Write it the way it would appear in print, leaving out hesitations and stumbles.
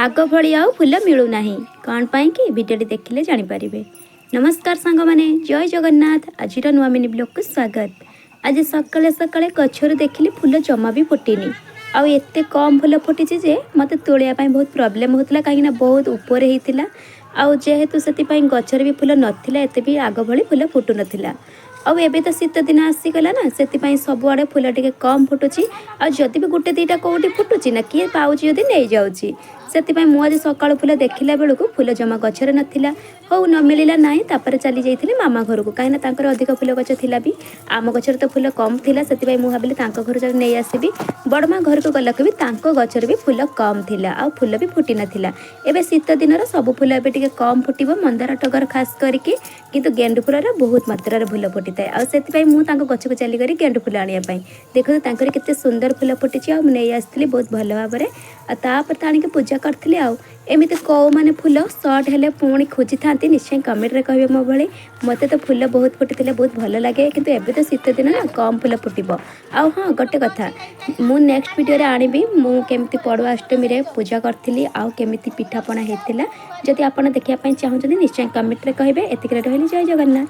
आग भली आउ फुल मिलूना कौन पाई कि भिडियोटी देखिले जानीपारे। नमस्कार सांग माने जय जगन्नाथ। आज नुआ मिनी ब्लॉग को स्वागत। आज सकाले सकाले गछर देखिली फुल जमा भी फुटीनी आउ एते कम फुल फुटी जे मत तोलिया बहुत प्रोब्लेम होता कहीं बहुत ऊपर होता आउ जेहेतु से गचर भी फुल नाला एत भी आग भली फुल फुटू नाला। आउ एबे तो शीत दिन आसीगला ना से सबुआड़े फुल टे कम फुटुची आदि भी गोटे दीटा कौटी फुटुची ना किए पाऊँच जदि नहीं जाऊँगी से मुझे सकाल फुल देखला बेलू फुल जमा गचर नाला हौ न मिलला ना तापर चली जाइए मामा घर को कहीं अधिक फुल गच थी भी आम गचर तो फुल कम थी से भाविली घर जब नहीं आसबि बड़मा घर को गलक भी गचर भी फुल कम थी आ फुल भी फुटी नाला। एबे शीत दिन सब फुल एबे कम फुटब मंदार टगर खास करके किंतु गेंडु फुल बहुत मात्रा फुल फुटी थाए आती गच को चली गेंडु फुल आने देखो केते सुंदर फुल फुटी नहीं आसती बहुत भल भाव तापर आनिक पूजा करी एमती कौ मैंने फुल सर्ट हेल्ले पुणी खोजी था निश्चय कमेंट रे कहे मो भाई मत तो फुल बहुत फुटी बहुत भल लगे किंतु एबे तो शीत दिन ना कम फुल फुटब। आउ हाँ गोटे कथा मु नेक्स्ट वीडियो आनिबी मुझे पड़ुआ अष्टमी रे पूजा करी आउ केमिति पिठापଣା होता जदि आप देखा चाहते निश्चय कमेंट रे कहे। एतिक रही जय जगन्नाथ।